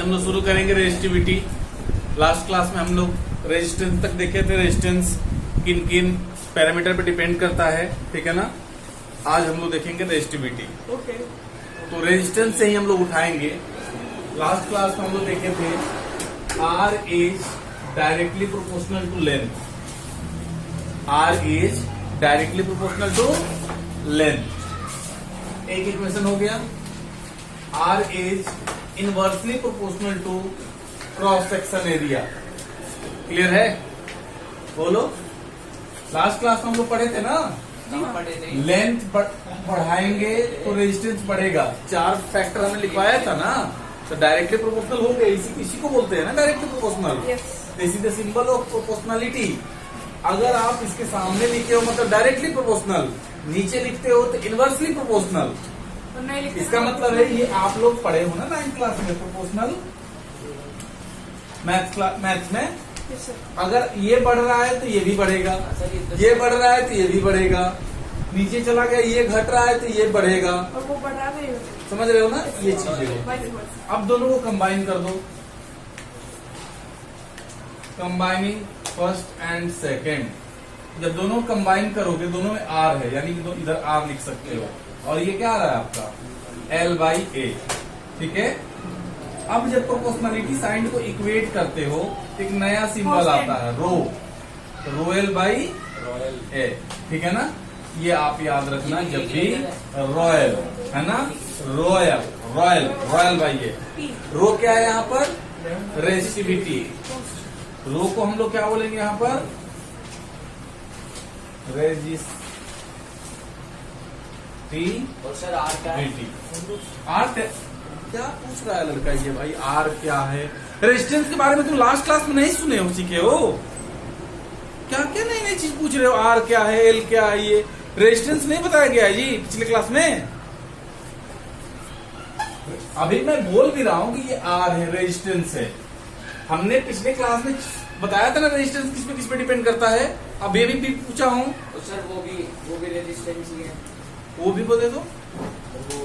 हम लोग शुरू करेंगे रेजिस्टिविटी। लास्ट क्लास में हम लोग रेजिस्टेंस तक देखे थे, रेजिस्टेंस किन किन पैरामीटर पे डिपेंड करता है, ठीक है ना। आज हम लोग देखेंगे रेजिस्टिविटी। ओके। तो रेजिस्टेंस से ही हम लोग उठाएंगे। लास्ट क्लास में हम लोग देखे थे R is directly proportional to length, R is directly proportional to length. एक इक्वेशन हो गया। R is inversely proportional to cross section area. Clear है? बोलो। लास्ट क्लास में हम लोग पढ़े थे ना, लेंथ बढ़ाएंगे तो रेजिस्टेंस बढ़ेगा। 4 फैक्टर हमने लिखवाया था ना, तो डायरेक्टली प्रोपोर्शनल हो गया। इसी को बोलते हैं ना directly proportional. This is the symbol of proportionality. अगर आप इसके सामने लिखे हो मतलब डायरेक्टली प्रोपोर्शनल, नीचे लिखते हो तो इनवर्सली प्रोपोर्शनल। इसका मतलब है ये आप लोग पढ़े हो ना 9th क्लास में प्रोपोर्शनल मैथ्स में। अगर ये बढ़ रहा है तो ये भी बढ़ेगा, ये बढ़ रहा है तो ये भी बढ़ेगा, नीचे चला गया ये घट रहा है तो ये बढ़ेगा, और वो बढ़ा रहे हो। समझ रहे हो ना ये चीजें। अब दोनों को कंबाइन कर दो। Combining first and second. जब दोनों कंबाइन करोगे, दोनों में आर है, यानी कि इधर आर लिख सकते हो, और ये क्या आ रहा है आपका L/A, ठीक है। अब जब प्रोपोर्शनलिटी साइन को इक्वेट करते हो, एक नया सिंबल आता है रो, रो L/A, ठीक है ना। ये आप याद रखना जब भी रॉयल है ना, रॉयल रॉयल रॉयल बाई ए। रो क्या है यहाँ पर? रेजिस्टिविटी। रो को हम लोग क्या बोलेंगे यहाँ पर? रेजिस्टिविटी। और सर आर क्या है? आर क्या पूछ रहा है लड़का ये भाई? आर क्या है? रेजिस्टेंस के बारे में तुम लास्ट क्लास में नहीं सुने हो, सीखे हो क्या? क्या नई नई चीज पूछ रहे हो? आर क्या है, एल क्या है? ये रेजिस्टेंस नहीं बताया गया है जी पिछले क्लास में। अभी मैं बोल भी रहा हूं कि ये आर है, रेजिस्टेंस है। हमने पिछले क्लास में बताया था ना रेजिस्टेंस किस पे डिपेंड करता है। अब ये भी पूछा हूं। तो सर वो भी रेजिस्टेंस ही है। वो भी बोले दो।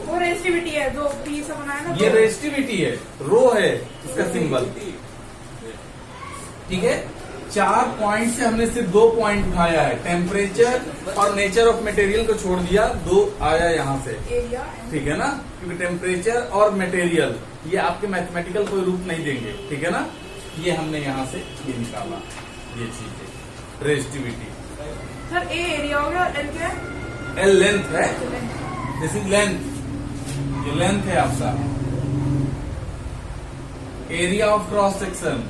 वो रेजिस्टिविटी है जो पी से बनाया ना। ये रेजिस्टिविटी है, रो है इसका सिंबल, ठीक है। 4 पॉइंट से हमने सिर्फ 2 पॉइंट उठाया है, टेम्परेचर और नेचर ऑफ मटेरियल को छोड़ दिया। 2 आया यहाँ से, एरिया, ठीक है ना, क्योंकि टेम्परेचर और मटेरियल ये आपके मैथमेटिकल कोई रूप नहीं देंगे, ठीक है ना। ये हमने यहाँ से ये निकाला, ये चीज है रेजिस्टिविटी। सर ए एरिया हो गया, एल क्या है? एल लेंथ है, दिस इज लेंथ, ये लेंथ है आपका। एरिया ऑफ क्रॉस सेक्शन,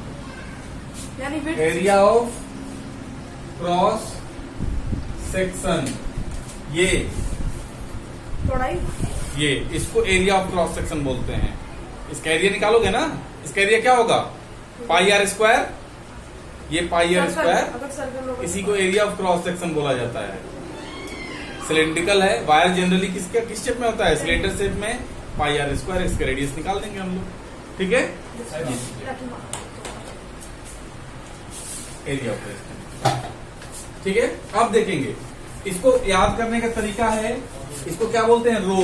यानी width. Area of cross section, ये चौड़ाई, इसको एरिया ऑफ क्रॉस सेक्शन बोलते हैं। इसका एरिया निकालोगे ना, इसका एरिया क्या होगा? पाई आर स्क्वायर। ये पाई आर स्क्वायर, अगर सर्कल होगा इसी को एरिया ऑफ क्रॉस सेक्शन बोला जाता है। सिलेंड्रिकल है, वायर जनरली किस शेप में होता है? सिलेंडर शेप में। पाई आर स्क्वायर, इसका रेडियस निकाल देंगे हम लोग, ठीक है। एरिया ऑफ रेजिस्टेंस, ठीक है। अब देखेंगे इसको याद करने का तरीका है। इसको क्या बोलते हैं? रो,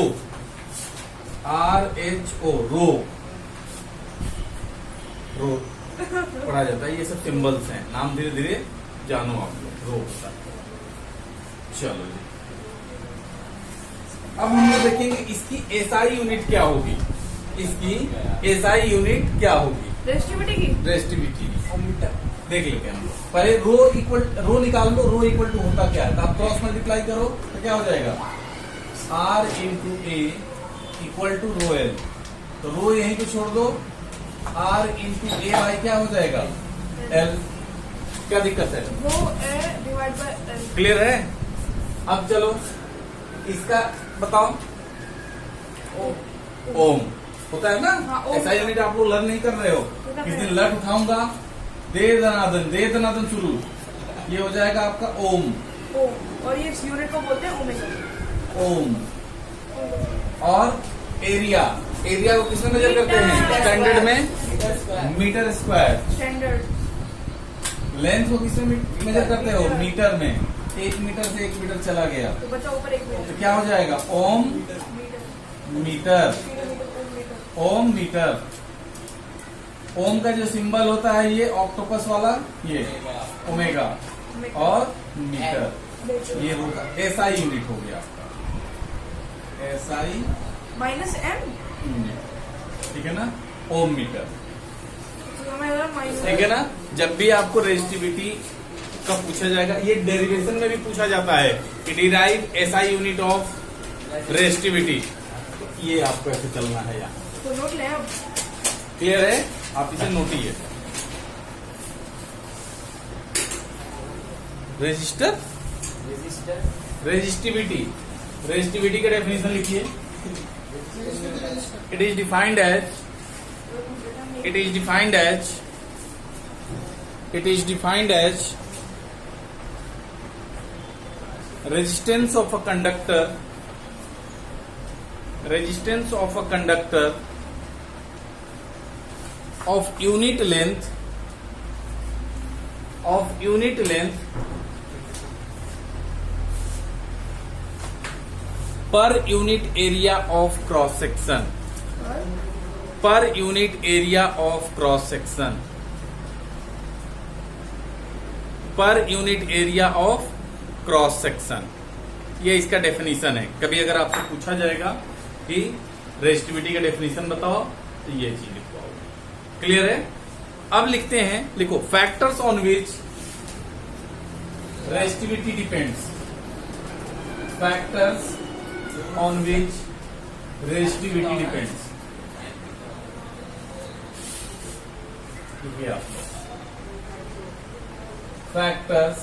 RHO, रो, रो पढ़ा जाता है। ये सब सिंबल्स हैं, नाम धीरे धीरे जानो आप लोग। रो होता है। चलो जी, अब हम लोग देखेंगे इसकी SI यूनिट क्या होगी। इसकी SI यूनिट क्या होगी? रेजिस्टिविटी की। रेजिस्टिविटी देख लेते हैं हम लोग। पहले रो निकाल लो। रो इक्वल टू होता क्या है? तो आप क्रॉस मल्टीप्लाई करो तो क्या हो जाएगा? R into A equal to rho L. तो रो यहीं पे छोड़ दो, R इंटू ए बाई क्या हो जाएगा? एल। क्या दिक्कत है? वो ए डिवाइड बाय एल। क्लियर है? अब चलो इसका बताओ। ओम होता है ना। हाँ, ओम। ऐसा यूनिट आप लोग लर्न नहीं कर रहे हो। किस दिन लर्न उठाऊंगा, दे दनादन शुरू, ये हो जाएगा आपका ओम। ओम, और ये इस यूनिट को बोलते हैं ओमेगा। ओम। और एरिया, एरिया को किसमें मेजर करते हैं? स्टैंडर्ड में मीटर स्क्वायर। स्टैंडर्ड। लेंथ को किसमें मेजर करते हो? मीटर में। 1 मीटर से 1 मीटर चला गया तो बचा ऊपर 1 मीटर। तो क्या हो जाएगा? ओम मीटर, ओम मीटर। ओम का जो सिंबल होता है ये ऑक्टोपस वाला, ये ओमेगा, और मीटर ये होगा एसआई यूनिट हो गया आपका, एसआई माइनस एम, ठीक है ना, ओम मीटर, माइनस, ठीक है ना। जब भी आपको रेजिस्टिविटी का पूछा जाएगा, ये डेरिवेशन में भी पूछा जाता है कि derive SI unit of resistivity, ये आपको ऐसे चलना है यहाँ। तो नोट लें अब। क्लियर है, आप इसे नोटिए। रेजिस्टर, रेजिस्टर रेजिस्टिविटी, रेजिस्टिविटी का डेफिनेशन लिखिए। It is defined as, it is defined as, it is defined as resistance of a conductor, resistance of a conductor of unit length, of unit length per unit area of cross section, per unit area of cross section, per unit area of cross section, ये इसका definition है। कभी अगर आपसे पूछा जाएगा कि resistivity का डेफिनेशन बताओ तो ये चीज लिखवाओ। क्लियर है। अब लिखते हैं, लिखो factors on which resistivity depends, factors on which resistivity depends. Factors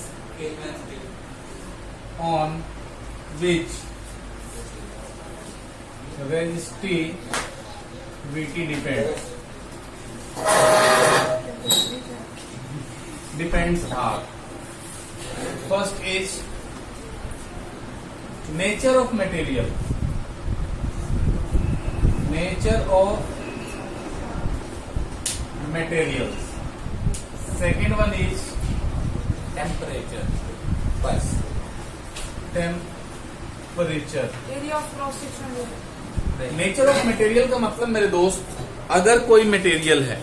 on which resistivity depends are, first is nature of material, nature of materials, second one is temperature, बस temperature, area of cross section. Nature of material का मतलब मेरे दोस्त, अगर कोई material है,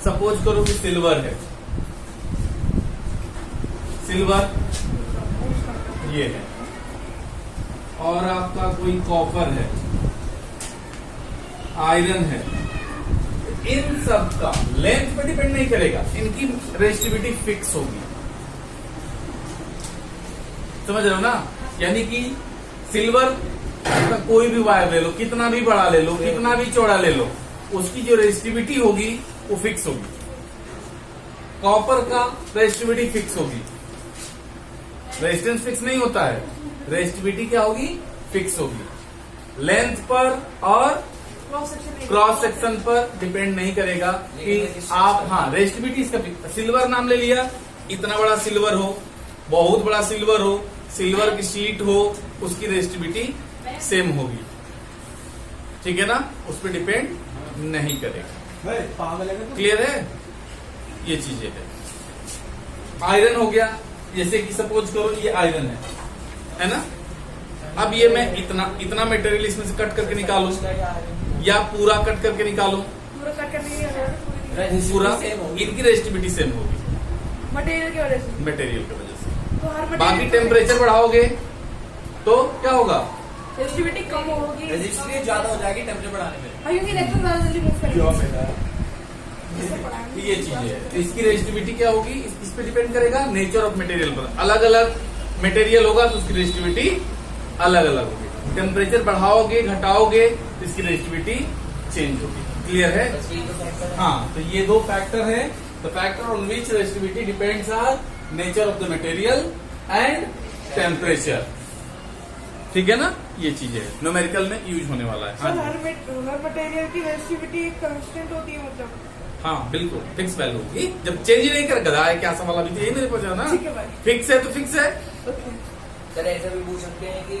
suppose करो कि सिल्वर है, सिल्वर ये है, और आपका कोई कॉपर है, आयरन है, इन सब का लेंथ पे डिपेंड नहीं करेगा, इनकी रेजिस्टिविटी फिक्स होगी। समझ रहे हो ना, यानी कि सिल्वर का कोई भी वायर ले लो, कितना भी बड़ा ले लो, कितना भी चौड़ा ले लो, उसकी जो रेजिस्टिविटी होगी वो फिक्स होगी। कॉपर का रेजिस्टिविटी फिक्स होगी, रेजिस्टेंस फिक्स नहीं होता है, रेजिस्टिविटी क्या होगी, फिक्स होगी। लेंथ पर और क्रॉस सेक्शन पर डिपेंड नहीं करेगा कि आप, हाँ रेजिस्टिविटी इसका, सिल्वर नाम ले लिया, इतना बड़ा सिल्वर हो, बहुत बड़ा सिल्वर हो, सिल्वर की शीट हो, उसकी रेजिस्टिविटी सेम होगी, ठीक है ना, उस पर डिपेंड नहीं करेगा। क्लियर है, ये चीजें है। आयरन हो गया, जैसे कि सपोज करो ये आयरन है ना, अब ये मैं इतना मटेरियल इसमें से कट करके निकालूं या पूरा कट करके निकालूं, पूरा कट करके पूरा, इनकी रेजिस्टिविटी सेम होगी मटेरियल की वजह से, मटेरियल की वजह से। तो हर बाकी टेम्परेचर बढ़ाओगे तो क्या होगा, रेजिस्टिविटी कम होगी, रेजिस्टिविटी ज्यादा हो जाएगी टेम्परेचर बढ़ाने में, क्योंकि इलेक्ट्रॉन ज्यादा जल्दी मूव करेंगे। ये चीज है, तो इसकी रेजिस्टिविटी क्या होगी, इस पे डिपेंड करेगा नेचर ऑफ मटेरियल पर। अलग अलग मटेरियल होगा तो उसकी रेजिस्टिविटी अलग अलग होगी। टेम्परेचर बढ़ाओगे घटाओगे तो इसकी रेजिस्टिविटी चेंज होगी। क्लियर है, हाँ। तो ये दो फैक्टर है, the factor on which resistivity depends are nature of the material and temperature, ठीक है ना। ये चीजें न्यूमेरिकल में यूज होने वाला है। सर हर मटेरियल की रेजिस्टिविटी एक कांस्टेंट होती है, मतलब हाँ बिल्कुल फिक्स वैल्यू होगी, जब चेंज ही नहीं कर गधा है, क्या सवाल अभी तो यही मेरे पास है ना, ठीक है भाई, फिक्स है तो फिक्स है। सर ऐसा भी पूछ सकते हैं कि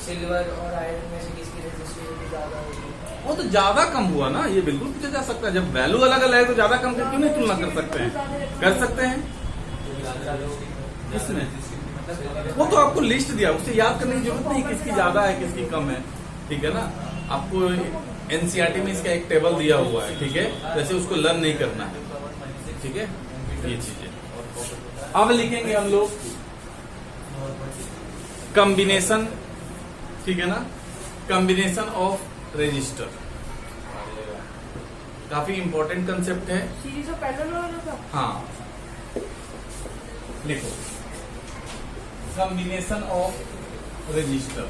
सिल्वर और आयरन में से किसकी रेजिस्टिविटी ज्यादा होगी, वो तो ज्यादा कम हुआ ना, ये बिल्कुल पूछा जा सकता है। जब वैल्यू अलग अलग है तो ज्यादा कम क्यों नहीं तुलना कर सकते हैं, कर सकते हैं। इसमें वो तो आपको लिस्ट दिया, उससे याद करने की जरूरत नहीं किसकी ज्यादा है किसकी कम है, ठीक है ना। आपको एनसीईआरटी में इसका एक टेबल दिया हुआ है, ठीक है, वैसे उसको लर्न नहीं करना है, ठीक है, ये चीजें। अब लिखेंगे हम लोग कॉम्बिनेशन, ठीक है ना, कॉम्बिनेशन ऑफ रजिस्टर। काफी इंपॉर्टेंट कंसेप्ट है। सीरीज ऑफ पैरेलल वाला था। हाँ, लिखो combination of register.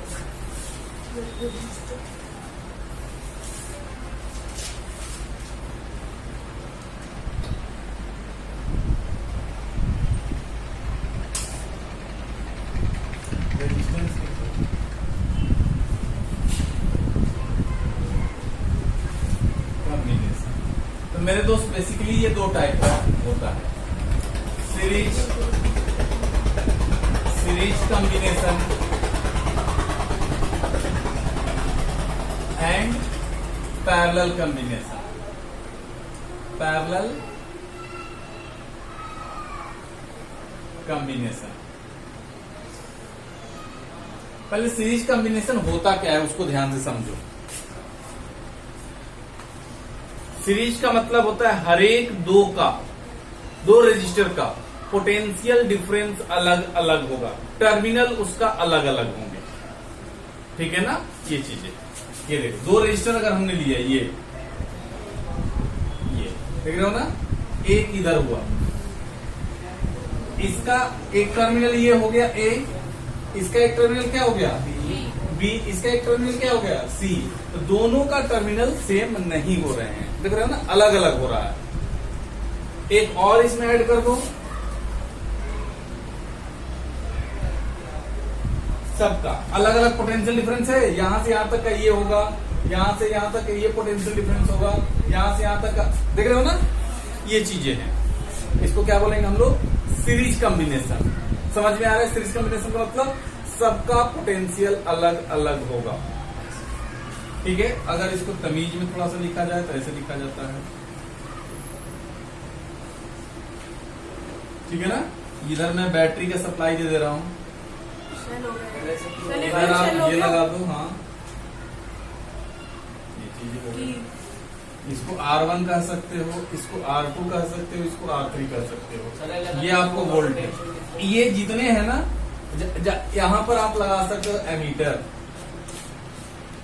Resistance combination. तो मेरे दोस्त बेसिकली ये दो टाइप का होता है, series combination and parallel combination. Parallel combination. पहले सीरीज कॉम्बिनेशन होता क्या है उसको ध्यान से समझो। सीरीज का मतलब होता है हर एक दो रजिस्टर का पोटेंशियल डिफरेंस अलग अलग होगा, टर्मिनल उसका अलग अलग होंगे, ठीक है ना। ये चीजें, ये देखो दो रजिस्टर अगर हमने लिया, ये देख रहे हो ना, एक इधर हुआ, इसका एक टर्मिनल ये हो गया ए, इसका एक टर्मिनल क्या हो गया बी, इसका एक टर्मिनल क्या हो गया सी। तो दोनों का टर्मिनल सेम नहीं हो रहे हैं, देख रहे हो ना, अलग अलग हो रहा है। एक और इसमें ऐड कर दो, सबका अलग अलग पोटेंशियल डिफरेंस है, यहां से यहां तक का ये होगा, यहां से यहां तक का ये पोटेंशियल डिफरेंस होगा, यहां से यहां तक का, देख रहे हो ना, ये चीजें हैं। इसको क्या बोलेंगे हम लोग, सीरीज कॉम्बिनेशन। समझ में आ रहा है सीरीज कॉम्बिनेशन का मतलब, सबका पोटेंशियल अलग अलग होगा, ठीक है। अगर इसको तमीज में थोड़ा सा लिखा जाए तो ऐसे लिखा जाता है, ठीक है ना। इधर मैं बैटरी का सप्लाई दे रहा हूं, अगर आप ये लगा दो, हाँ ये चीजें हो गई। इसको R1 कह सकते हो, इसको R2 कह सकते हो, इसको R3 कह सकते हो। ये आपको वोल्टेज, ये जितने हैं ना, यहां पर आप लगा सकते हो एमीटर।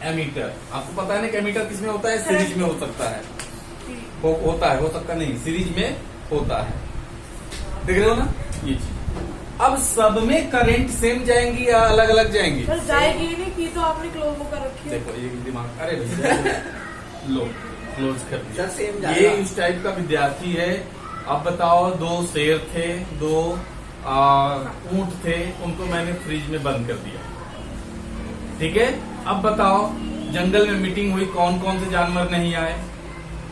एमीटर आपको पता है ना कि एमीटर किसमें होता है, सीरीज में हो सकता है, होता है, हो सकता नहीं, सीरीज में होता है, देख रहे हो ना ये चीज। अब सब में करंट सेम जाएंगी या अलग अलग जाएंगी? सर जाएगी नहीं की तो आपने क्लोज कर रखी है। देखो ये दिमाग, अरे भैया लो क्लोज कर दिया। सेम ये इस टाइप का विद्यार्थी है। अब बताओ, दो शेर थे, दो ऊंट थे, उनको मैंने फ्रिज में बंद कर दिया, ठीक है। अब बताओ, जंगल में मीटिंग हुई, कौन कौन से जानवर नहीं आए?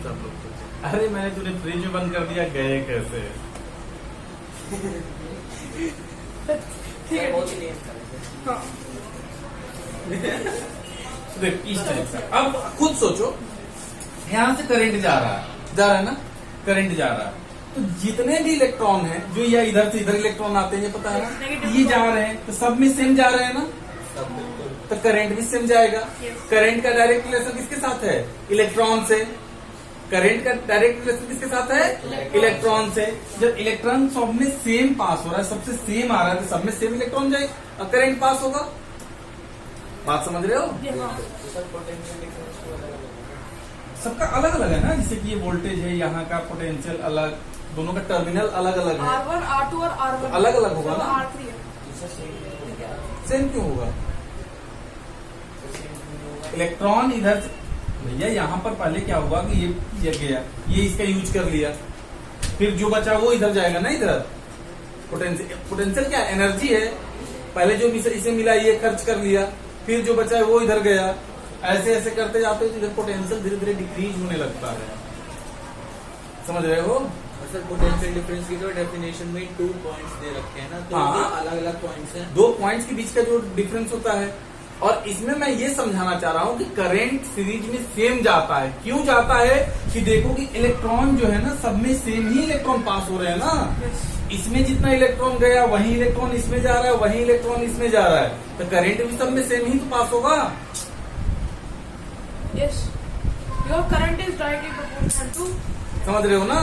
सब लोग। अरे मैंने तुझे फ्रिज में बंद कर दिया, गए कैसे? ठीक है। हाँ। देख इस टाइप से। अब खुद सोचो, यहां से करंट जा रहा है ना, करंट जा रहा है, तो जितने भी इलेक्ट्रॉन हैं, जो या इधर से इधर इलेक्ट्रॉन आते हैं, ये पता है ना, ये जा रहे हैं, तो सब में सेम जा रहे हैं ना, तो करंट भी सेम जाएगा। करंट का डायरेक्ट रिलेशन किसके साथ है? इलेक्ट्रॉन से। करंट का डायरेक्ट रिलेशन किसके साथ है? इलेक्ट्रॉन से। जब इलेक्ट्रॉन सब में सेम पास हो रहा है, सबसे सेम आ रहा है, तो सब में सेम इलेक्ट्रॉन जाए और करंट पास होगा। बात समझ रहे हो? सबका अलग अलग है ना, जैसे कि ये वोल्टेज है, यहाँ का पोटेंशियल अलग, दोनों का टर्मिनल अलग अलग है, R1, R2 और R1 अलग अलग होगा ना। R3 है। सेम क्यों होगा? इलेक्ट्रॉन इधर से, भैया यहाँ पर पहले क्या होगा कि ये गया, ये इसका यूज कर लिया, फिर जो बचा वो इधर जाएगा ना, इधर पोटेंशियल क्या एनर्जी है, पहले जो इसे मिला ये खर्च कर लिया, फिर जो बचा है वो इधर गया, ऐसे ऐसे करते जाते तो इधर पोटेंशियल धीरे धीरे डिक्रीज होने लगता है। समझ रहे हो? सर पोटेंशियल डिफरेंस की तो डेफिनेशन में 2 पॉइंट्स दे रखे हैं ना, तो हाँ। अलग अलग पॉइंट्स हैं। 2 पॉइंट्स के बीच का जो डिफरेंस होता है, और इसमें मैं ये समझाना चाह रहा हूं कि करंट सीरीज में सेम जाता है। क्यों जाता है? कि देखो कि इलेक्ट्रॉन जो है ना, सब में सेम ही इलेक्ट्रॉन पास हो रहे हैं ना। इसमें जितना इलेक्ट्रॉन गया वही इलेक्ट्रॉन इसमें जा रहा है, वही इलेक्ट्रॉन इसमें जा रहा है, तो करंट भी सब में सेम ही तो पास होगा। Yes. Your current is directly proportional to. समझ रहे हो ना?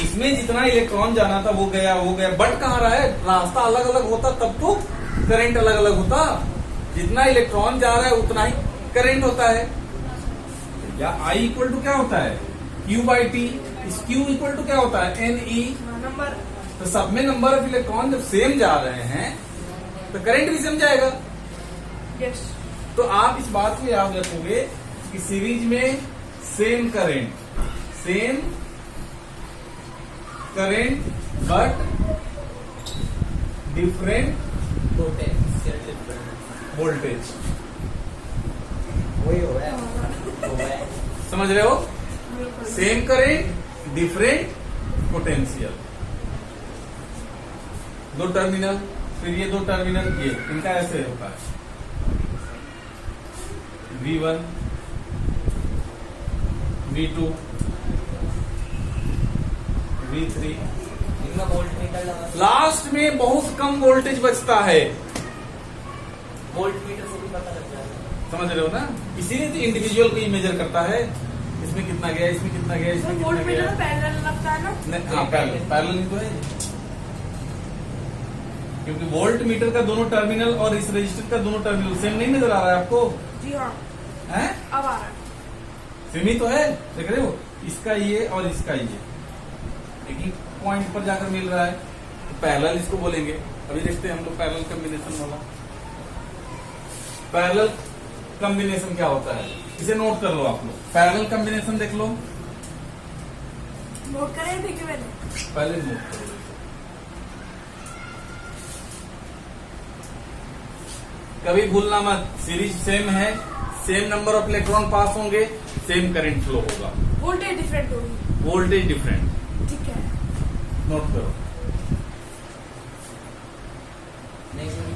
इसमें जितना इलेक्ट्रॉन जाना था वो गया, बट कहाँ रहा है? रास्ता अलग अलग होता तब तो करंट अलग अलग होता। जितना इलेक्ट्रॉन जा रहा है उतना ही करंट होता है। या I इक्वल टू क्या होता है? Q/T। इस Q इक्वल टू क्या होता है? NE। नंबर। तो सब में नंबर ऑफ इलेक्ट्रॉन जब सेम जा रहे हैं तो करंट भी सेम जाएगा। यस। तो आप इस बात को याद रखोगे कि सीरीज में same current but different potential difference voltage. वही हो रहा है। समझ रहे हो? Same current different potential. दो टर्मिनल, फिर ये दो टर्मिनल, ये इनका ऐसे होता है V1 V2 V3। इनका वोल्ट मीटर लगा, लास्ट में बहुत कम वोल्टेज बचता है। वोल्ट मीटर से भी पता लग जाता है। समझ रहे हो ना? इसीलिए तो इंडिविजुअल को ही मेजर करता है। इसमें कितना गया, इसमें कितना गया, इसमें कितना वोल्ट मीटर गया। में पैरेलल लगता है ना? नहीं, हाँ पैरेलल नहीं तो है, क्योंकि वोल्ट मीटर का दोनों टर्मिनल और इस रजिस्टर का दोनों टर्मिनल सेम नहीं नजर आ रहा है आपको? जी हाँ, है अब आ रहा है। सेम ही तो है। देख रहे हो? इसका ये और इसका ये एक ही पॉइंट पर जाकर मिल रहा है, तो पैरेलल इसको बोलेंगे। अभी देखते हैं हम लोग पैरेलल कॉम्बिनेशन वाला। पैरेलल कॉम्बिनेशन क्या होता है इसे नोट कर लो आप लोग। पैरेलल कॉम्बिनेशन देख लो, नोट करें देखिए मैंने। पहले नोट करो। कभी भूलना मत, सीरीज सेम है, सेम नंबर ऑफ इलेक्ट्रॉन पास होंगे, सेम करंट फ्लो होगा, वोल्टेज डिफरेंट होगी। Voltage different. ठीक है। नोट करो। नहीं नहीं,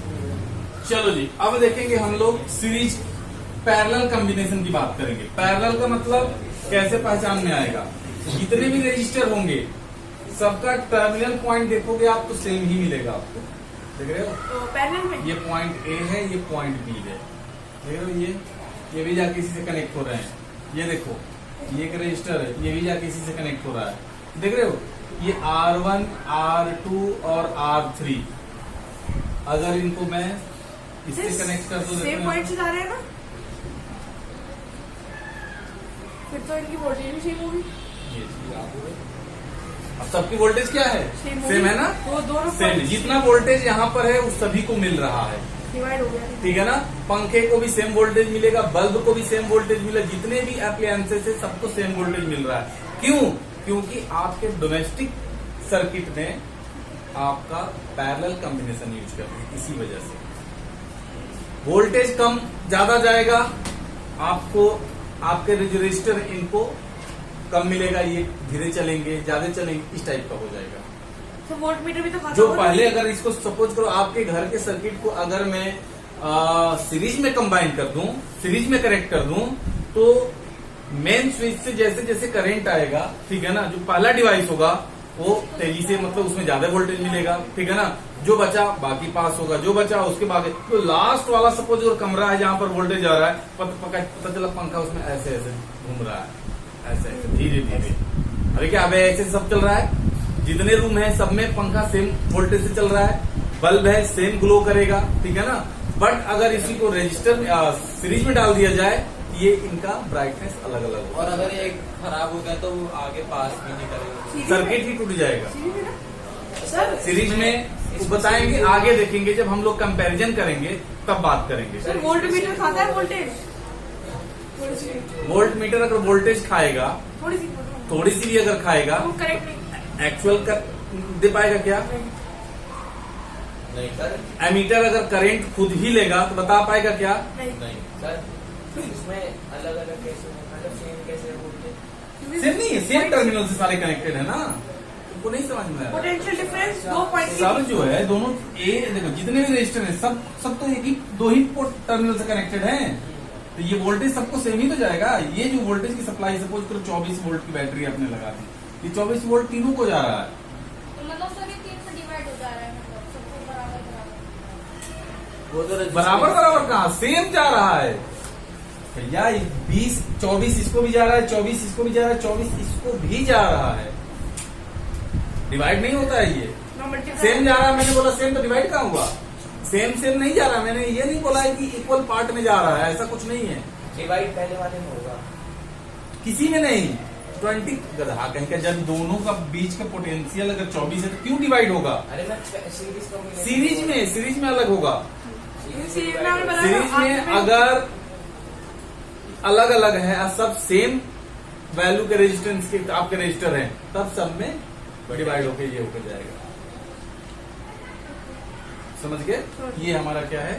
चलो जी, अब देखेंगे हम लोग सीरीज पैरेलल कॉम्बिनेशन की बात करेंगे। पैरेलल का मतलब कैसे पहचान में आएगा? जितने भी रजिस्टर होंगे सबका टर्मिनल पॉइंट देखोगे आप तो सेम ही मिलेगा आपको। देख रहे हो? तो पैरेलल में ये पॉइंट ए है, ये पॉइंट बी है। देख रहे हो? ये भी जाके इसी से कनेक्ट हो रहे हैं। ये देखो, ये एक रजिस्टर है, ये भी जाके इसी से कनेक्ट हो रहा है। देख रहे हो? ये R1, R2 और R3, अगर इनको मैं इससे कनेक्ट कर दूं, सेम पॉइंट से जा रहे हैं ना, फिर तो इनकी वोल्टेज भी सेम होगी। अब सबकी वोल्टेज क्या है? सेम सेम है ना? वो दोनों सेम। जितना वोल्टेज यहाँ पर है उस सभी को मिल रहा है। डिवाइड हो गया। ठीक है ना? पंखे को भी सेम वोल्टेज मिलेगा, बल्ब को भी सेम वोल्टेज मिलेगा, जितने भी एप्लायंसेस है सबको सेम वोल्टेज मिल रहा है। क्यों? क्योंकि आपके डोमेस्टिक सर्किट में आपका पैरेलल कॉम्बिनेशन यूज कर रहे हैं, इसी वजह से वोल्टेज कम ज्यादा जाएगा आपको, आपके रजिस्टर इनको कम मिलेगा, ये धीरे चलेंगे, ज्यादा चलेंगे, इस टाइप का हो जाएगा। तो वोल्ट मीटर भी तो खाता जो होगा। पहले अगर इसको सपोज करो आपके घर के सर्किट को अगर मैं सीरीज में कंबाइन कर दूं, सीरीज में कनेक्ट कर दूं, तो मेन स्विच से जैसे जैसे करंट आएगा, ठीक है ना, जो पहला डिवाइस होगा वो तेजी से, मतलब उसमें ज्यादा वोल्टेज मिलेगा, ठीक है ना, जो बचा बाकी पास होगा, जो बचा उसके बाद, तो लास्ट वाला सपोज अगर कमरा है जहां पर वोल्टेज आ रहा है, पता चला पंखा उसमें ऐसे ऐसे घूम रहा है, ऐसे ऐसे धीरे धीरे। अरे क्या अब ऐसे सब चल रहा है, जितने रूम है सब में पंखा सेम वोल्टेज से चल रहा है, बल्ब है सेम ग्लो करेगा, ठीक है ना। बट अगर इसी को रजिस्टर सीरीज में डाल दिया जाए, ये इनका ब्राइटनेस अलग अलग होगा, और अगर ये खराब हो गया तो वो आगे पास भी नहीं करेगा, सर्किट ही टूट जाएगा। सीरीज में ना सर, सीरीज में वो बताएंगे, आगे देखेंगे, जब हम लोग कंपैरिजन करेंगे तब बात करेंगे। सर वोल्ट मीटर खाता है वोल्टेज, थोड़ी सी वोल्ट मीटर अगर वोल्टेज खाएगा, थोड़ी सी थोड़ी सी भी अगर खाएगा, वो करेक्ट नहीं। एक्चुअल कर दे पाएगा क्या? नहीं सर, एमीटर अगर करंट खुद ही लेगा तो बता पाएगा क्या? नहीं नहीं सर, इसमें अलग अलग कैसे, मतलब सेम कैसे बोलते? सेम नहीं है, सेम टर्मिनल से सारे कनेक्टेड है ना, तुमको नहीं समझ में आ रहा? Potential difference 2.3। सब जो है दोनों देखो जितने भी रजिस्टर है सब तो एक ही दो ही टर्मिनल से कनेक्टेड हैं, तो ये वोल्टेज सबको सेम ही तो जाएगा। ये जो वोल्टेज की सप्लाई सपोज करो 24 वोल्ट की बैटरी आपने लगा दी, ये 24 वोल्ट तीनों को जा रहा है, तो मतलब सर ये 3 से डिवाइड हो जा रहा है, मतलब सबको बराबर बराबर। वो तो बराबर बराबर कहाँ, सेम जा रहा है। भैया 20 24 इसको भी जा रहा है, 24 इसको भी जा रहा है, 24 इसको भी जा रहा है। डिवाइड नहीं होता है ये, नो मल्टीप्लाई सेम जा रहा है। मैंने बोला सेम तो डिवाइड कहाँ हुआ? सेम सेम नहीं जा रहा, मैंने ये नहीं बोला है कि इक्वल पार्ट में जा रहा है, ऐसा कुछ नहीं है। डिवाइड पहले वाले में होगा, किसी में नहीं। 20 गधा कहीं का, जब दोनों का बीच का पोटेंशियल अगर 24 है तो क्यों डिवाइड होगा? अरे मैं सीरीज का सीरीज में अलग होगा। सीरीज में हमने बनाया सीरीज था, में आठ में- अगर अलग अलग है और सब सेम वैल्यू के रेजिस्टेंस के आपके रजिस्टर हैं, तब सब में डिवाइड होके ये होकर जाएगा। समझ गए? ये हमारा क्या है?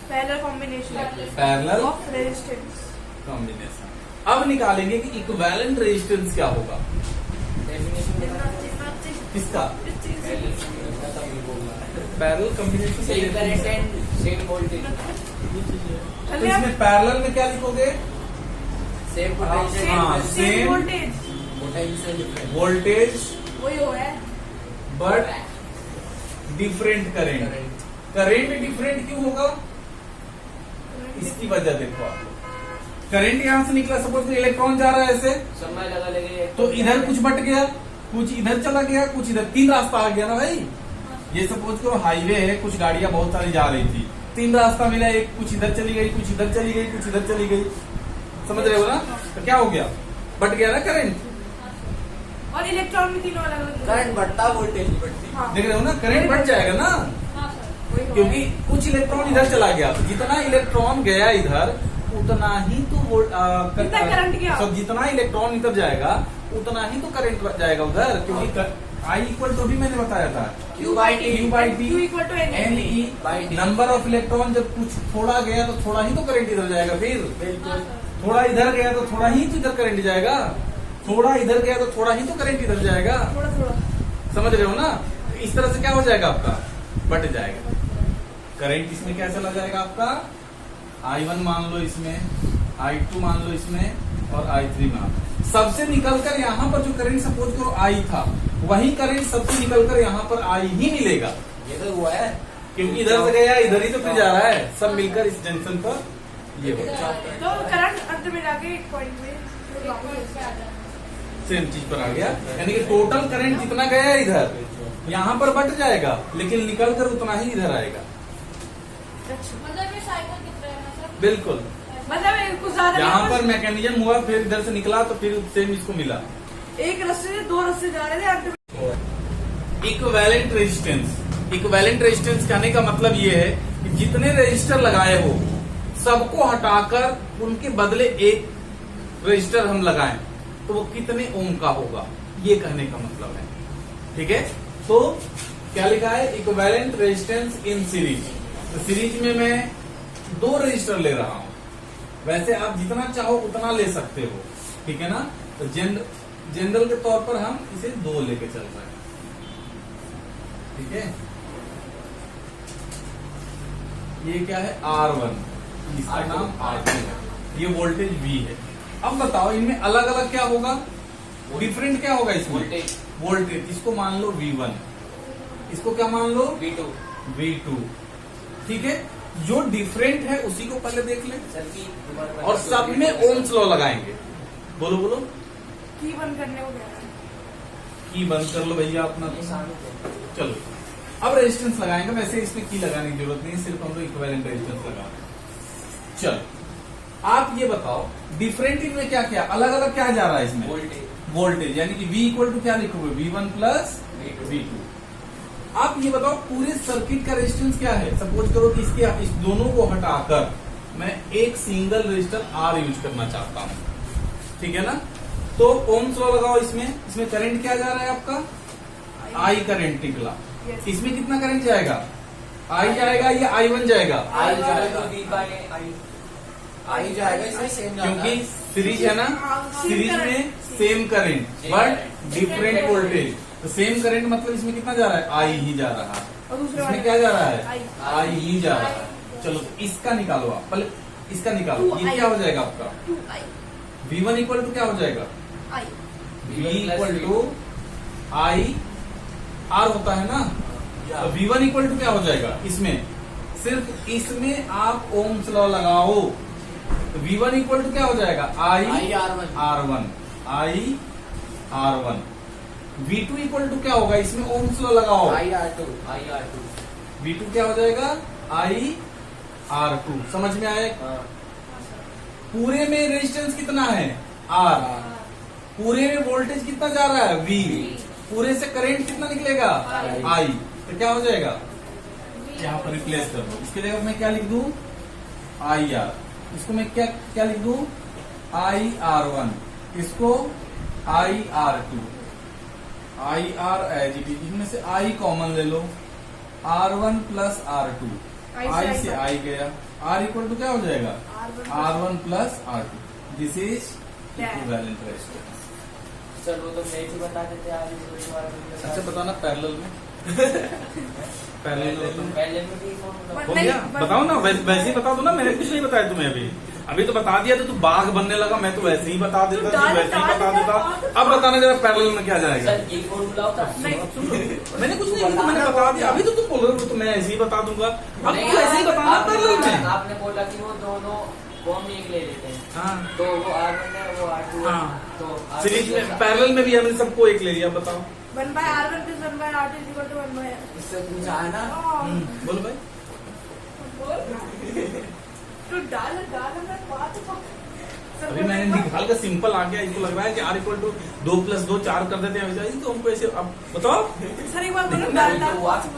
Parallel combination parallel of resistance. Combination. अब निकालेंगे कि इक्विवेलेंट रेजिस्टेंस क्या होगा। किसका? Parallel combination. Same current and same voltage, तो इसमें पैरेलल में क्या लिखोगे? सेम हाँ, potential, same voltage, potential difference, voltage वही हो है। But different current. Current different क्यों होगा? इसकी वजह देखो आप लोग। करंट यहां से निकला, सपोज इलेक्ट्रॉन जा रहा है ऐसे, समय लगा लगे तो इधर कुछ बट गया, कुछ इधर चला गया, कुछ इधर, 3 रास्ता आ गया ना भाई। ये सपोज करो हाईवे है, कुछ गाड़ियां बहुत सारी जा रही थी, 3 रास्ता मिला, एक कुछ इधर चली गई, कुछ इधर चली गई, कुछ इधर चली गई। समझ रहे हो ना? तो क्या हो गया? बट गया ना करंट। और इलेक्ट्रॉन भी तीनों अलग अलग करंट बढ़ता, वोल्टेज नहीं बढ़ती। हाँ। देख रहे हो ना? करंट बढ़ जाएगा ना, हाँ सर। वही हो क्योंकि है। कुछ इलेक्ट्रॉन इधर चला गया। तो जितना इलेक्ट्रॉन गया इधर, उतना ही तो जितना करंट गया। सब जितना इलेक्ट्रॉन इधर जाएगा, उतना ही तो करंट जाएगा उधर। क्योंकि आई इक्वल तो भी मैंने बताया था, Q by T, Q by T Q equal to n n e by T। Number of electron. जब कुछ थोड़ा गया तो थोड़ा ही तो करंट इधर जाएगा। फिर हाँ सर। थोड़ा इधर गया तो थोड़ा ही तो इधर करंट जाएगा, थोड़ा इधर गया तो थोड़ा ही तो करंट इधर जाएगा। थोड़ा थोड़ा। समझ रहे हो ना? इस तरह से क्या हो जाएगा आपका? बट जाएगा। करंट इसमें क्या चला जाएगा आपका? I1 मान लो इसमें, I2 मान लो इसमें, और I3 मान लो। सबसे निकलकर यहाँ पर जो करंट सपोज करो I था, वही करंट सबसे निकलकर यहाँ पर I ही मिलेगा। ये तो हुआ है, क्योंकि इधर से गया, इधर ही तो फिर जा रहा है। सब मिलकर इस जंक्शन पर ये हो इधर आ जाएगा। गए। तो करंट अंत में जाके एक पॉइंट में एक पॉइंट पे आ जाना। सेम चीज पर आ गया। यानी कि टोटल करंट जितना गया है इधर, यहाँ पर बट जाएगा, लेकिन निकलकर उतना ही इधर आएगा। मतलब ये साइकिल दिख रहा है ना सर? बिल्कुल। मतलब कुछ ज्यादा यहाँ नहीं, पर मैकेनिज्म हुआ, फिर इधर से निकला तो फिर सेम इसको मिला। एक रस्ते से 2 रस्ते जा रहे थे अंत में। Equivalent resistance. इक्विवेलेंट रेजिस्टेंस कहने का मतलब ये है कि जितने रजिस्टर लगाए हो, सबको हटाकर उनके बदले एक रजिस्टर हम लगाएं तो वो कितने ओम का होगा, ये कहने का मतलब है। ठीक है? तो क्या लिखा है? Equivalent resistance in series. तो सीरीज में मैं 2 रजिस्टर ले रहा हूं। वैसे आप जितना चाहो उतना ले सकते हो, ठीक है ना? तो जनरल के तौर पर हम इसे 2 लेके चल रहे हैं। ठीक है? ये क्या है? R1, इसका नाम R2 है, ये वोल्टेज V है। अब बताओ इनमें अलग अलग क्या होगा? डिफरेंट क्या होगा इसमें? वोल्टेज। वोल्टेज। इसको मान लो V1, इसको क्या मान लो? V2। V2। ठीक है? जो डिफरेंट है उसी को पहले देख ले, सर की और सब में ओम्स लॉ लगाएंगे। बोलो बोलो। की बंद करने को कह रहा है। की बंद कर लो भैया अपना। ये सामने है। चलो अब रेजिस्टेंस लगाएंगे। वैसे इसमें की लगाने की जरूरत नहीं, सिर्फ हम लोग इक्विवेलेंट रेजिस्टेंस लगा। चलो आप ये बताओ, डिफरेंट इनमें क्या क्या अलग अलग क्या जा रहा है इसमें? वोल्टेज। वोल्टेज। यानी कि V इक्वल टू क्या लिखोगे? V1 plus V2। आप ये बताओ पूरे सर्किट का रेजिस्टेंस क्या है? सपोज करो कि इस दोनों को हटाकर मैं एक सिंगल रेजिस्टर R यूज करना चाहता हूं। ठीक है ना? तो ओम्स लॉ लगाओ। इसमें करंट क्या जा रहा है आपका? I करंट निकला। Yes. इसमें कितना करंट जाएगा? I जाएगा या I1 जाएगा? आई जाएगा तो V बाय आई जाएगा, इसमें सेम जाएगा। क्योंकि सीरीज है ना, सीरीज में same current but different voltage. तो सेम करंट मतलब इसमें कितना जा रहा है? आई ही जा रहा है। और दूसरे इसमें वाले क्या जा रहा है? आई। आई ही जा रहा है। चलो इसका निकालो आप पहले, इसका निकालो। 2I। ये क्या हो जाएगा आपका? 2I V1 इक्वल टू क्या हो जाएगा? I V equal to I R होता है ना? तो V1 इक्वल टू क्या हो जाएगा? इसमें सिर्फ इसमें आप ओम्स लॉ लगाओ। तो V1 इक्वल टू क्या हो जाएगा I R1 I R1। V2 equal to क्या होगा, इसमें ओम्स लॉ लगाओ, I R2 V2 क्या हो जाएगा I R2। समझ में आए? हाँ पूरे में रेजिस्टेंस कितना है R, पूरे में वोल्टेज कितना जा रहा है V, पूरे से करंट कितना निकलेगा I। तो क्या हो जाएगा, यहाँ पर रिप्लेस कर दो। इसके जगह मैं क्या लिख दूं IR, इसको मैं क्या क्या लिख दूं IR1, इसको IR2। IR as it is, इसमें से I कॉमन ले लो, R1 प्लस R2, I से I गया, R इक्वल टू क्या हो जाएगा R1 plus R2। This is equivalent resistance. Sir वो तो नहीं ही बता देते आज इस बारे में। अच्छा बताना पैरेलल में पैरेलल में पहले में भी फॉर्मूला हो गया, बताओ ना, वैसे ही बता दो ना, मैंने कुछ नहीं बताया तुम्हें अभी तो बता दिया, तो तू बाघ बनने लगा, मैं तो वैसे ही बता देता, तू वैसे ही बता देता। अब बताना जरा पैरेलल में क्या जाएगा। सर ये फॉर्मूला होता है। मैंने कुछ नहीं, मैंने बता दिया, अभी तो तुम बोल रहे हो तो मैं ऐसे ही बता दूंगा। अब नहीं, तो ऐसे ही बताना पैरेलल में। आपने बोला कि वो दोनों फॉर्म एक ले लेते हैं, हाँ तो वो R1 है वो R2 है, हाँ। तो सीरीज में पैरेलल में भी हमने सबको एक ले लिया। बताओ 1/R1 plus 1/R2 is equal to 1/R. इससे पूछा है ना। बोलो भाई। तो डाल मैं बात अभी मैंने निकाल का सिंपल आ गया, इसको लग रहा है कि R इक्वल टू 2 + 2 4 कर देते हैं, तो हमको ऐसे। अब बताओ सर एक बार बोलो, डाल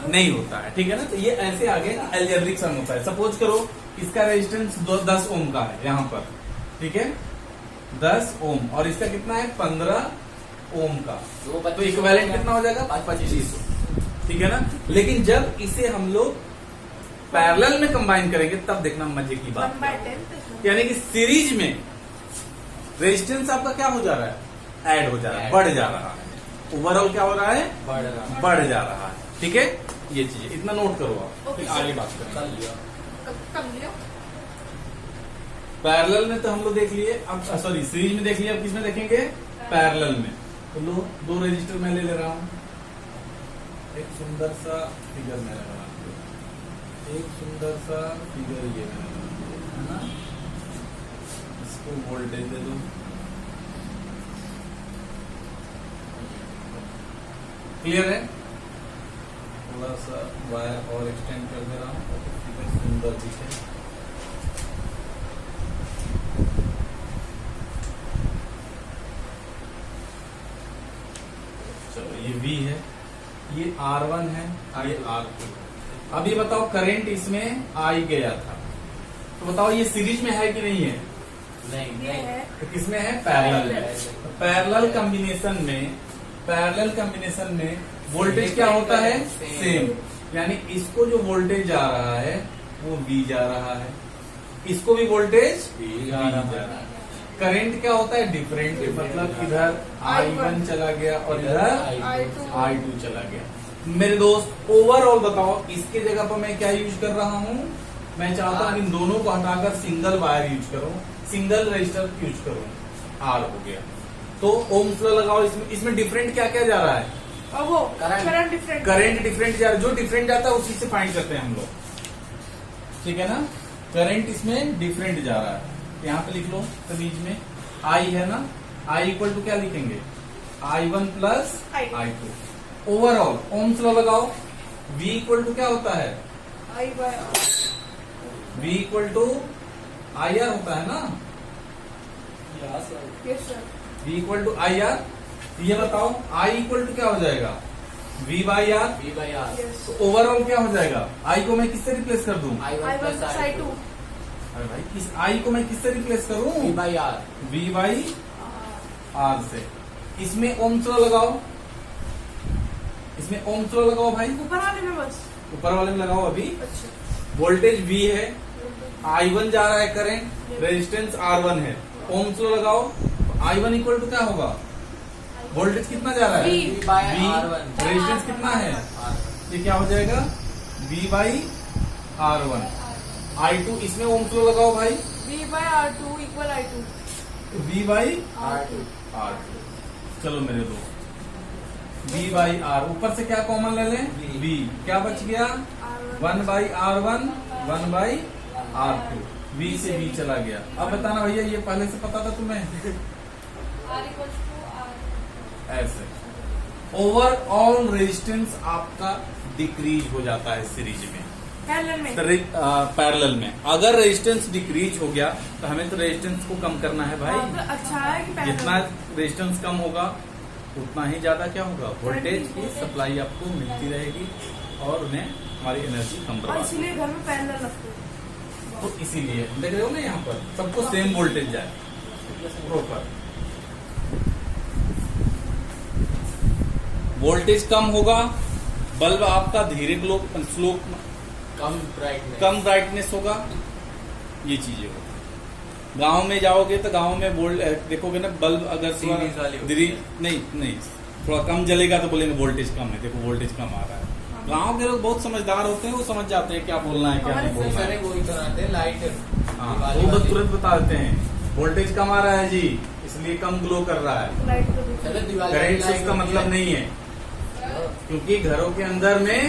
नहीं होता है, ठीक है ना। तो ये ऐसे आगे एल्जेब्रिक सम होता है। सपोज करो इसका रेजिस्टेंस 10 ओम का है यहाँ पर, ठीक है 10 ओम, और इसका कितना है 15 ओम का, तो इक्विवेलेंट कितना हो जाएगा 25। ठीक है ना। लेकिन जब इसे हम लोग पैरेलल में कंबाइन करेंगे तब देखना मजे की बात, 1/10 यानी कि सीरीज में रेजिस्टेंस आपका क्या हो जा रहा है, ऐड हो जा रहा है, बढ़ जा रहा है। ओवरऑल क्या हो रहा है, बढ़ जा रहा है। ठीक है, ये चीज इतना नोट करो आप, फिर आगे बात करेंगे। कब लिया पैरेलल में तो हम लोग देख लिए, अब सॉरी सीरीज में देख लिए, अब किसमें देखेंगे पैरेलल में। तो लो 2 रजिस्टर मैं ले रहा हूं, एक सुंदर सा फिगर मैं लगा रहा हूं, एक सुंदर सा फिगर ये है ना, इसको वोल्टेज दे दो, क्लियर है। थोड़ा सा वायर और एक्सटेंड कर दे रहा हूं, फिगर सुंदर दिखे। ये V है, ये R1 है, ये R2। अब ये बताओ करंट इसमें I गया था, तो बताओ ये सीरीज में है कि नहीं है, ये है तो किसमें है पैरेलल में। तो पैरेलल कॉम्बिनेशन में वोल्टेज क्या होता है सेम, यानी इसको जो वोल्टेज जा रहा है वो V जा रहा है, इसको भी वोल्टेज V जा रहा है। करंट क्या होता है डिफरेंट, मतलब इधर I1 चला गया और इधर I2 चला गया। मेरे दोस्त ओवरऑल बताओ इसके जगह पर मैं क्या यूज कर रहा हूँ, मैं चाहता हूँ इन दोनों को हटाकर सिंगल वायर यूज करो, सिंगल रजिस्टर यूज करो, R हो गया। तो ओम्स लॉ लगाओ, इसमें डिफरेंट क्या क्या जा रहा है, और वो करंट डिफरेंट जा रहा है, जो डिफरेंट जाता है उसी से फाइंड करते हैं हम लोग, ठीक है ना। करंट इसमें डिफरेंट जा रहा है, यहाँ पे लिख लो तो बीच में I है ना, I इक्वल टू क्या लिखेंगे I1 plus I2। Overall Ohm's law लगाओ, V इक्वल टू क्या होता है V इक्वल टू IR होता है ना, yes sir V equal to IR। ये बताओ I इक्वल टू क्या हो जाएगा V बाई R। यस तो ओवरऑल क्या हो जाएगा, I को मैं किससे रिप्लेस कर दूं, I1 plus I2 अरे भाई इस I को मैं किससे रिप्लेस करूं, V बाई R से। इसमें ओम्स लॉ लगाओ, इसमें ओम्स लॉ लगाओ भाई, ऊपर वाले में बस। ऊपर वाले में लगाओ। अभी अच्छा वोल्टेज V है, I1 जा रहा है करंट, रेजिस्टेंस R1 है, ओम्स लॉ लगाओ। I1 इक्वल टू क्या होगा, वोल्टेज कितना जा रहा है V by R1, रेजिस्टेंस कितना है, ये क्या हो जाएगा V बाई R1। I2 इसमें ओम्स लॉ लगाओ भाई, V/R2 equal I2 V by R2 R2। चलो मेरे दोस्त V बाई R, ऊपर से क्या कॉमन ले लें V, क्या बच गया 1/R1 1/R2। V से B चला गया। अब बताना भैया, ये पहले से पता था तुम्हें? R equals to R. ऐसे ओवरऑल रेजिस्टेंस आपका डिक्रीज हो जाता है सीरीज में, पैरेलल में। पैरेलल में। अगर रेजिस्टेंस डिक्रीज हो गया तो हमें तो रेजिस्टेंस को कम करना है भाई। हाँ, तो अच्छा है कि पैरेलल। जितना रेजिस्टेंस कम होगा उतना ही ज्यादा क्या होगा, वोल्टेज की सप्लाई आपको मिलती रहेगी और उन्हें हमारी एनर्जी कम और बर्बाद। इसीलिए घर में पैरेलल रखते हैं। तो इसीलिए देख रहे हो ना, यहाँ पर सबको सेम वोल्टेज जाए प्रॉपर। वोल्टेज कम होगा, बल्ब आपका धीरे ग्लो स्लो कम ब्राइटनेस होगा, ये चीजें होगी। गांव में जाओगे तो गांव में देखोगे ना, बल्ब अगर Series वाली होती धीरे है। नहीं थोड़ा कम जलेगा तो बोलेंगे वोल्टेज कम है, देखो वोल्टेज कम आ रहा है। गांव के लोग बहुत समझदार होते हैं, वो समझ जाते हैं क्या बोलना है क्या नहीं बोलना है। वही बनाते हैं लाइट। हाँ, वो बस तुरंत बता देते हैं वोल्टेज कम आ रहा है जी, इसलिए कम ग्लो कर रहा है। लाइट को देखो। करंट से इसका मतलब नहीं है, क्योंकि घरों के अंदर में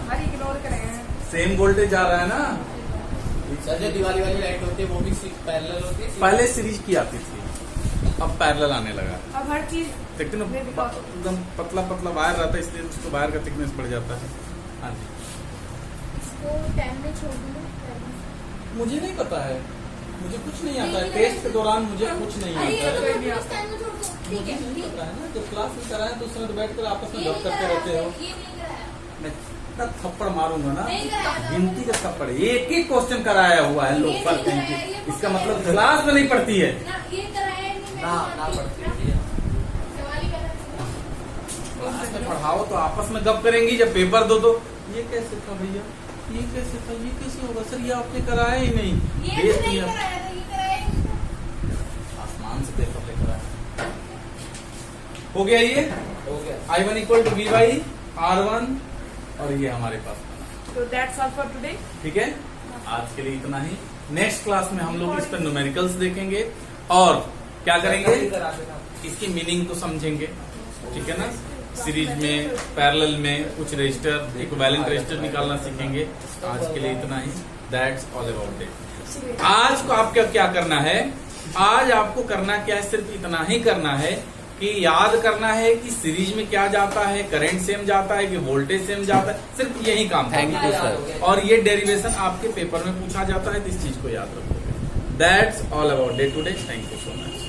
हर इग्नोर करेंगे। सेम वोल्टेज जा रहा है ना। सर जो दिवाली वाली लाइट होती है वो भी पैरेलल होती है। पहले सीरीज की आती थी, अब पैरेलल आने लगा। अब हर चीज देखते ना, एकदम पतला पतला वायर रहता है, इसलिए उसको वायर का थिकनेस बढ़ जाता है। हाँ जी, इसको 10 में छोड़ दूँ। मुझे नहीं पता है, मुझे कुछ नहीं आता है। टेस्ट के दौरान मुझे कुछ नहीं अरे ये आता तो है। मैं बस 10 में छोड़ दूँ। ठीक है, नहीं ठीक पता है। है ना, जब क्लास में कराया तो उसमें तो बैठ कर आपस में ये गप नहीं करते रहते कराया, हो। ये नहीं कराया। मैं इतना थप्पड़ मारूंगा ना, नहीं कराया। गिनती का थप्पड़, एक एक क्वेश्चन कराया हुआ है लोग पर ये नहीं कराया, ये इसका पता मतलब है। क्लास में नहीं पढ़ती है। ना ये कराया नहीं मैंने। ना पड़ती है। सवाल ही गलत है। क्लास में पढ़ाओ तो आपस में गप करेंगी, जब पेपर दो तो ये कैसे था भैया, ये कैसे था, ये कैसे होगा सर, ये आपने कराया ही नहीं। ये भेज भी नहीं दिया। कराया था, ये कराया ही नहीं था। आसमान से पेपर लेकर आया। हो गया ये हो गया। I1 equal to V by R1, और ये हमारे पास। तो दैट्स ऑल फॉर टुडे। ठीक है, आज के लिए इतना ही। नेक्स्ट क्लास में हम लोग इस पर न्यूमेरिकल्स देखेंगे और क्या करेंगे, करा देना। इसकी मीनिंग को समझेंगे। ठीक है ना, सीरीज में पैरेलल में कुछ रजिस्टर, इक्विवेलेंट रजिस्टर निकालना सीखेंगे। आज के लिए इतना ही। That's all about it. आज को आपको क्या करना है, आज आपको करना क्या है, सिर्फ इतना ही करना है कि याद करना है कि सीरीज में क्या जाता है, करंट सेम जाता है कि वोल्टेज सेम जाता है, सिर्फ यही काम था। Thank you, sir. और ये डेरिवेशन आपके पेपर में पूछा जाता है, तो इस चीज को याद रखोगे। That's all about day today. Thank you so much.